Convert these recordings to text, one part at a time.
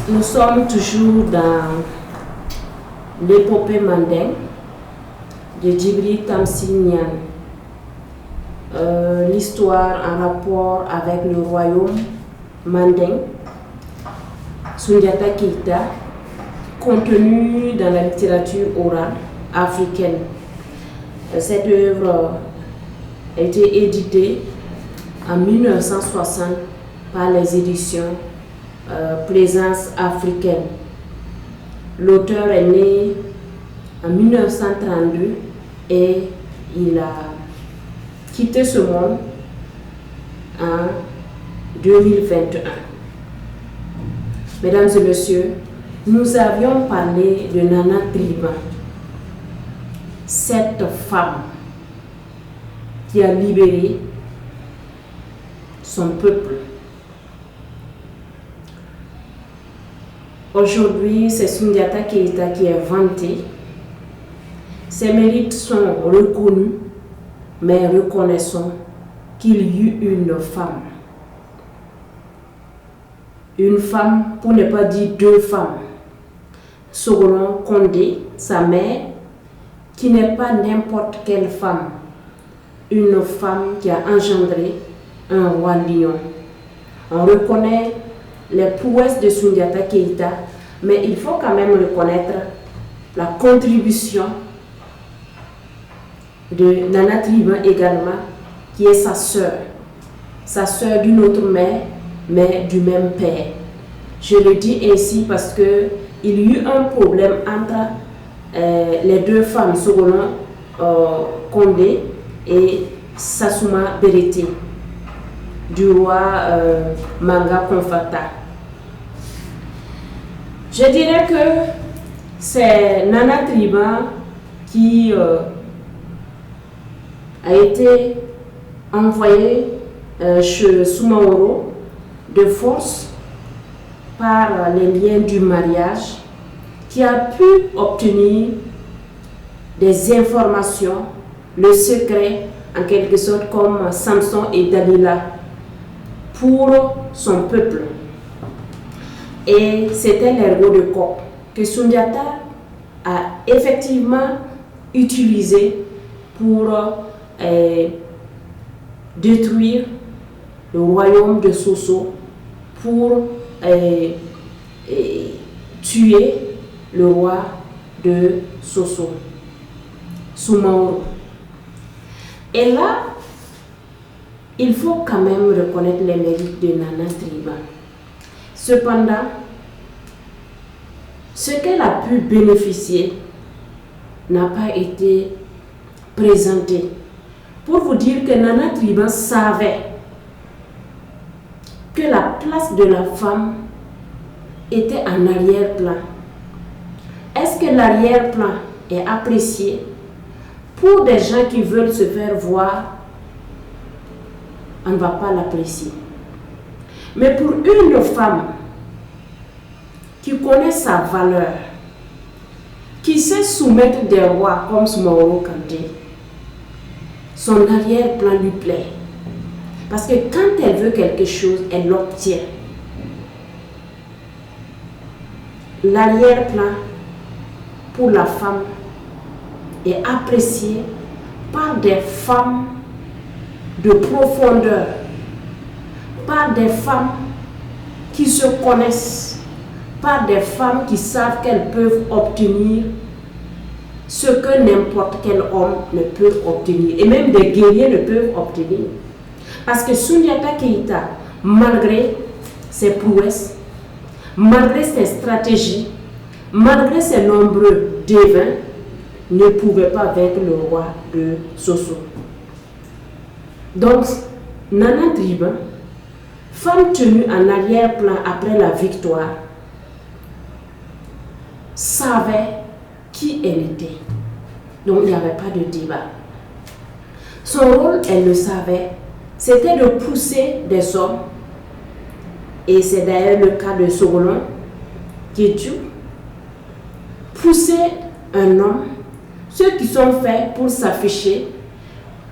Nous sommes toujours dans l'épopée mandingue de Djibril Tamsir Niane. L'histoire en rapport avec le royaume mandingue, Soundiata Keïta, contenue dans la littérature orale africaine. Cette œuvre a été éditée en 1960 par les éditions Plaisance africaine. L'auteur est né en 1932 et il a quitté ce monde en 2021. Mesdames et messieurs, nous avions parlé de Nana Triba, cette femme qui a libéré son peuple. Aujourd'hui, c'est Soundiata Keïta qui est vantée. Ses mérites sont reconnus, mais reconnaissons qu'il y eut une femme. Une femme, pour ne pas dire deux femmes. Sogolon Condé, sa mère, qui n'est pas n'importe quelle femme. Une femme qui a engendré un roi lion. On reconnaît les prouesses de Soundiata Keïta, mais il faut quand même reconnaître la contribution de Nana Triba également, qui est sa sœur d'une autre mère, mais du même père. Je le dis ainsi parce que il y eut un problème entre les deux femmes, Sogolon Condé et Sassouma Berete, du roi Manga Konfata. Je dirais que c'est Nana Triba qui a été envoyée chez Soumaoro de force par les liens du mariage, qui a pu obtenir des informations, le secret en quelque sorte comme Samson et Dalila pour son peuple. Et c'était l'ergot de coq que Soundiata a effectivement utilisé pour détruire le royaume de Soso, pour tuer le roi de Soso, Soumaoro. Et là, il faut quand même reconnaître les mérites de Nana Triba. Cependant, ce qu'elle a pu bénéficier n'a pas été présenté. Pour vous dire que Nana Triba savait que la place de la femme était en arrière-plan. Est-ce que l'arrière-plan est apprécié? Pour des gens qui veulent se faire voir, on ne va pas l'apprécier. Mais pour une femme qui connaît sa valeur, qui sait soumettre des rois comme Soumaoro Kandé, son arrière-plan lui plaît. Parce que quand elle veut quelque chose, elle l'obtient. L'arrière-plan pour la femme est apprécié par des femmes de profondeur, par des femmes qui se connaissent, par des femmes qui savent qu'elles peuvent obtenir ce que n'importe quel homme ne peut obtenir, et même des guerriers ne peuvent obtenir. Parce que Soundiata Keïta, malgré ses prouesses, malgré ses stratégies, malgré ses nombreux devins, ne pouvait pas vaincre le roi de Soso. Donc, Nana Triba, femme tenue en arrière-plan après la victoire, savait qui elle était. Donc, il n'y avait pas de débat. Son rôle, elle le savait, c'était de pousser des hommes, et c'est d'ailleurs le cas de Sogolon Kétu, pousser un homme, ceux qui sont faits pour s'afficher,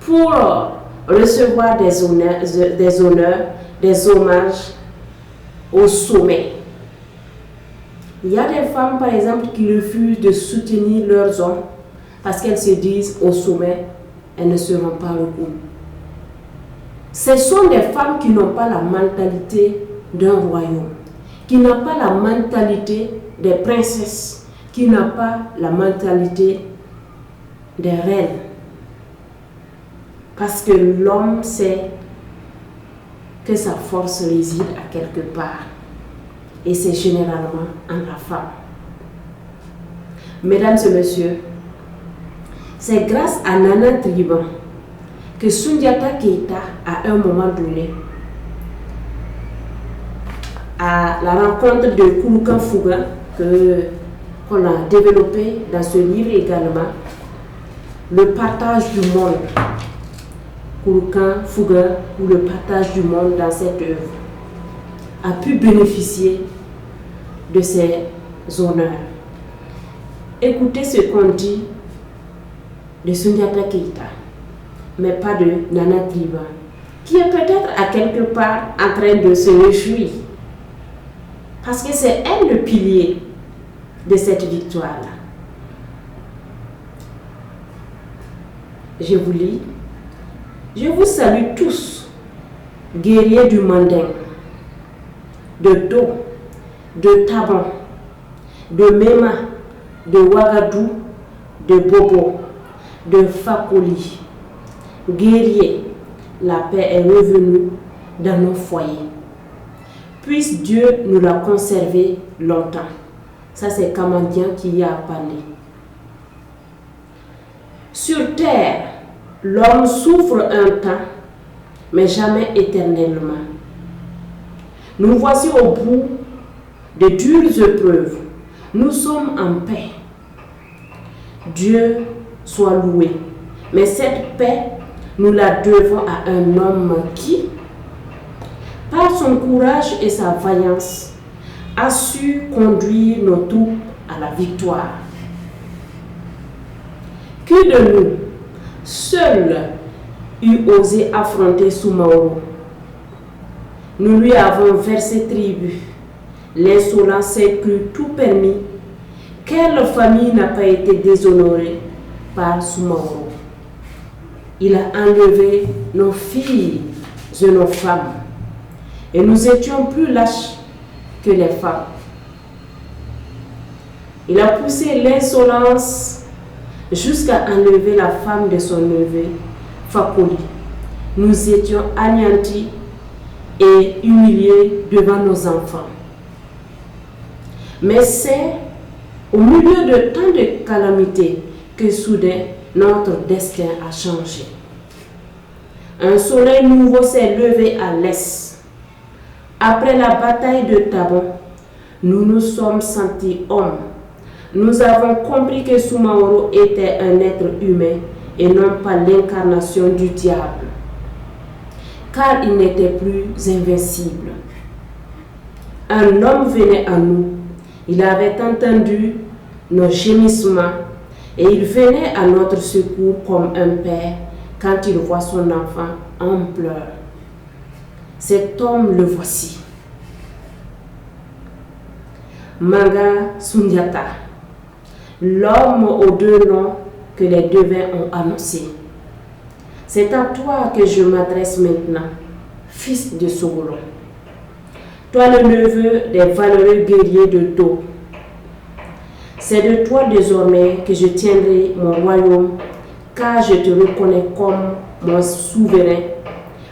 pour recevoir des honneurs, des hommages au sommet. Il y a des femmes, par exemple, qui refusent de soutenir leurs hommes parce qu'elles se disent au sommet, elles ne seront pas reconnues. Ce sont des femmes qui n'ont pas la mentalité d'un royaume, qui n'ont pas la mentalité des princesses, qui n'ont pas la mentalité des reines. Parce que l'homme sait que sa force réside à quelque part. Et c'est généralement en la femme. Mesdames et messieurs, c'est grâce à Nana Triban que Soundiata Keita, à un moment donné, à la rencontre de Kouroukan Fouga, qu'on a développé dans ce livre également, le partage du monde, Kouroukan Fouga, ou le partage du monde dans cette œuvre, a pu bénéficier de ces honneurs. Écoutez ce qu'on dit de Soundiata Keita, mais pas de Nana Triban, qui est peut-être à quelque part en train de se réjouir. Parce que c'est elle le pilier de cette victoire-là. Je vous lis. Je vous salue tous, guerriers du Manding, de Do, de Taban, de Mema, de Ouagadou, de Bobo, de Fakoli. Guerriers, la paix est revenue dans nos foyers. Puisse Dieu nous la conserver longtemps. Ça, c'est Kamandien qui y a parlé. Sur terre, l'homme souffre un temps, mais jamais éternellement. Nous voici au bout de dures épreuves. Nous sommes en paix. Dieu soit loué. Mais cette paix, nous la devons à un homme qui, par son courage et sa vaillance, a su conduire nos troupes à la victoire. Qui de nous, seul, eût osé affronter Soumaoro? Nous lui avons versé tribut. L'insolent s'est cru tout permis. Quelle famille n'a pas été déshonorée par Soumaoro? Il a enlevé nos filles et nos femmes. Et nous étions plus lâches que les femmes. Il a poussé l'insolence jusqu'à enlever la femme de son neveu, Fakoli. Nous étions anéantis et humiliés devant nos enfants. Mais c'est au milieu de tant de calamités que soudain notre destin a changé. Un soleil nouveau s'est levé à l'est. Après la bataille de Taban, nous nous sommes sentis hommes. Nous avons compris que Soumaoro était un être humain et non pas l'incarnation du diable, car il n'était plus invincible. Un homme venait à nous. Il avait entendu nos gémissements et il venait à notre secours comme un père quand il voit son enfant en pleurs. Cet homme, le voici. Manga Soundiata, l'homme aux deux noms que les devins ont annoncé. C'est à toi que je m'adresse maintenant, fils de Sogolon. Toi le neveu des valeureux guerriers de Do. C'est de toi désormais que je tiendrai mon royaume, car je te reconnais comme mon souverain.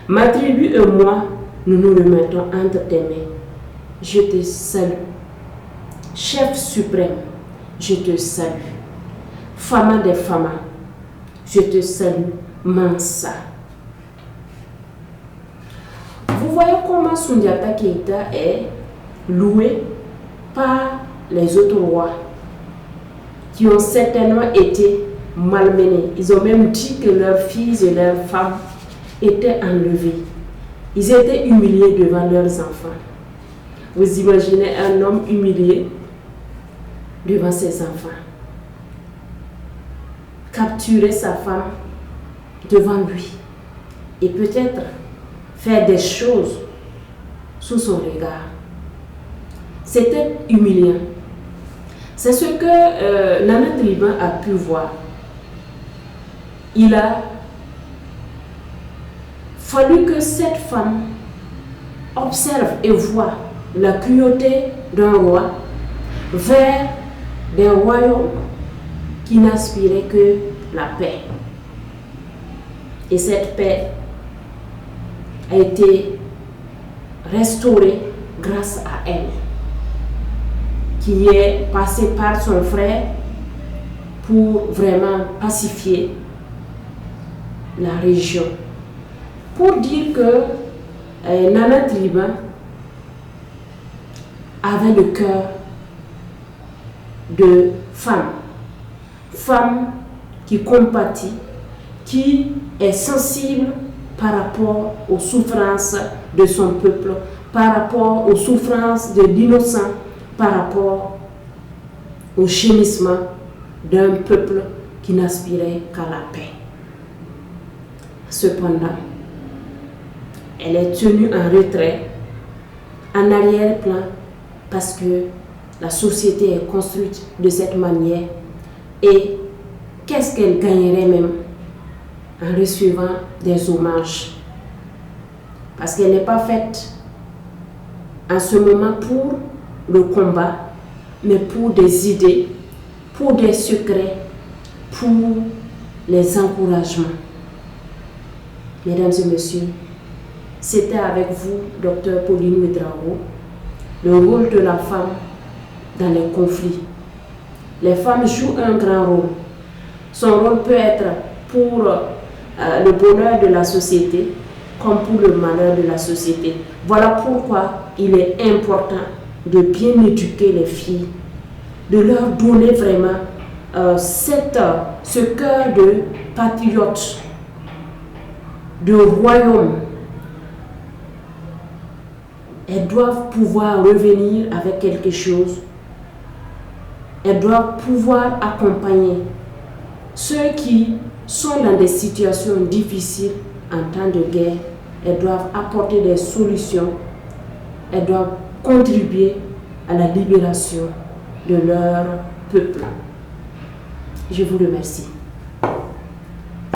Ma tribu et moi, nous nous remettons entre tes mains. Je te salue. Chef suprême, je te salue. Fama des Famas, je te salue. Mansa. Vous voyez comment Soundiata Keita est loué par les autres rois qui ont certainement été malmenés. Ils ont même dit que leurs filles et leurs femmes étaient enlevées. Ils étaient humiliés devant leurs enfants. Vous imaginez un homme humilié devant ses enfants. Capturer sa femme devant lui et peut-être faire des choses sous son regard. C'était humiliant. C'est ce que Nana Driban a pu voir. Il a fallu que cette femme observe et voit la cruauté d'un roi vers des royaumes qui n'aspiraient que la paix. Et cette paix a été restaurée grâce à elle, qui est passée par son frère pour vraiment pacifier la région. Pour dire que Nana Driban avait le cœur de femme qui compatit, qui est sensible par rapport aux souffrances de son peuple, par rapport aux souffrances de l'innocent, par rapport au gémissement d'un peuple qui n'aspirait qu'à la paix. Cependant, elle est tenue en retrait, en arrière-plan, parce que la société est construite de cette manière. Et qu'est-ce qu'elle gagnerait même en recevant des hommages? Parce qu'elle n'est pas faite en ce moment pour le combat, mais pour des idées, pour des secrets, pour les encouragements. Mesdames et messieurs, c'était avec vous, Dr Pauline Ouédraogo, le rôle de la femme dans les conflits. Les femmes jouent un grand rôle. Son rôle peut être pour le bonheur de la société comme pour le malheur de la société. Voilà pourquoi il est important de bien éduquer les filles, de leur donner vraiment ce cœur de patriote, de royaume. Elles doivent pouvoir revenir avec quelque chose. Elles doivent pouvoir accompagner ceux qui sont dans des situations difficiles en temps de guerre. Elles doivent apporter des solutions. Elles doivent contribuer à la libération de leur peuple. Je vous remercie.